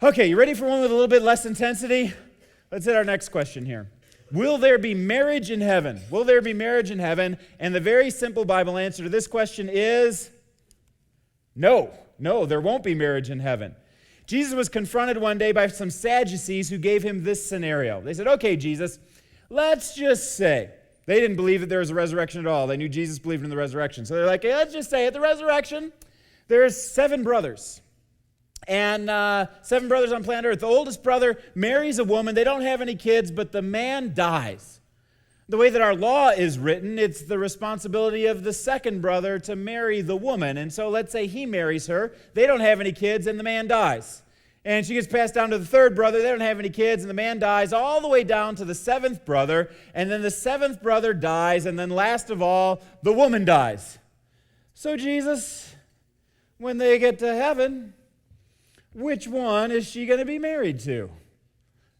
Okay, you ready for one with a little bit less intensity? Let's hit our next question here. Will there be marriage in heaven? Will there be marriage in heaven? And the very simple Bible answer to this question is no. No, there won't be marriage in heaven. Jesus was confronted one day by some Sadducees who gave him this scenario. They said, okay, Jesus, let's just say. They didn't believe that there was a resurrection at all. They knew Jesus believed in the resurrection. So they're like, hey, let's just say at the resurrection, there's 7 brothers. And 7 brothers on planet Earth. The oldest brother marries a woman. They don't have any kids, but the man dies. The way that our law is written, it's the responsibility of the second brother to marry the woman. And so let's say he marries her. They don't have any kids, and the man dies. And she gets passed down to the 3rd brother. They don't have any kids, and the man dies all the way down to the 7th brother. And then the 7th brother dies, and then last of all, the woman dies. So Jesus, when they get to heaven, which one is she going to be married to?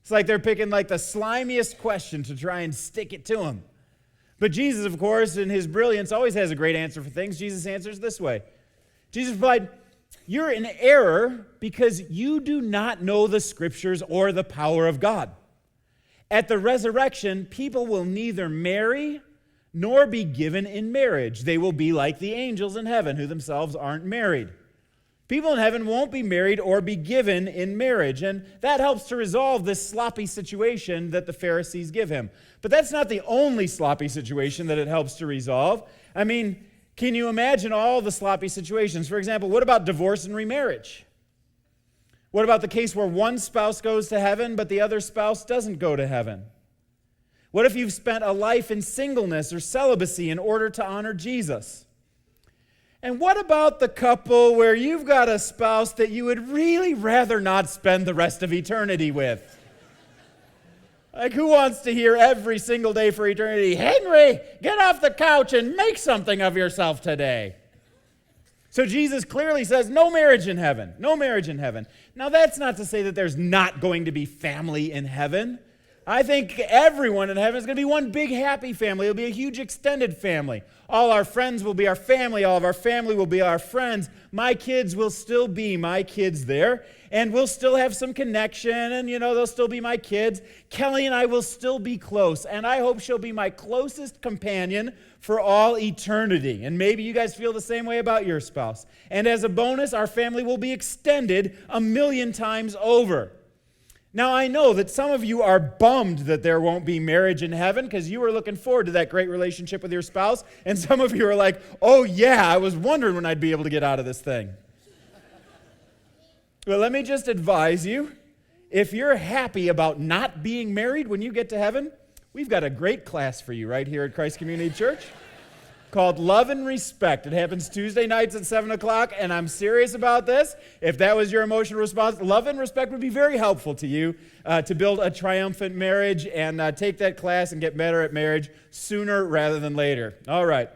It's like they're picking like the slimiest question to try and stick it to him. But Jesus, of course, in his brilliance, always has a great answer for things. Jesus answers this way. Jesus replied, you're in error because you do not know the Scriptures or the power of God. At the resurrection, people will neither marry nor be given in marriage. They will be like the angels in heaven who themselves aren't married. People in heaven won't be married or be given in marriage, and that helps to resolve this sloppy situation that the Pharisees give him. But that's not the only sloppy situation that it helps to resolve. I mean, can you imagine all the sloppy situations? For example, what about divorce and remarriage? What about the case where one spouse goes to heaven, but the other spouse doesn't go to heaven? What if you've spent a life in singleness or celibacy in order to honor Jesus? And what about the couple where you've got a spouse that you would really rather not spend the rest of eternity with? Like, who wants to hear every single day for eternity, Henry, get off the couch and make something of yourself today? So Jesus clearly says no marriage in heaven. No marriage in heaven. Now, that's not to say that there's not going to be family in heaven. I think everyone in heaven is going to be one big happy family. It'll be a huge extended family. All our friends will be our family. All of our family will be our friends. My kids will still be my kids there. And we'll still have some connection. And, they'll still be my kids. Kelly and I will still be close. And I hope she'll be my closest companion for all eternity. And maybe you guys feel the same way about your spouse. And as a bonus, our family will be extended 1,000,000 times over. Now, I know that some of you are bummed that there won't be marriage in heaven because you were looking forward to that great relationship with your spouse, and some of you are like, oh yeah, I was wondering when I'd be able to get out of this thing. Well, let me just advise you, if you're happy about not being married when you get to heaven, we've got a great class for you right here at Christ Community Church called Love and Respect. It happens Tuesday nights at 7 o'clock, and I'm serious about this. If that was your emotional response, Love and Respect would be very helpful to you to build a triumphant marriage and take that class and get better at marriage sooner rather than later. All right.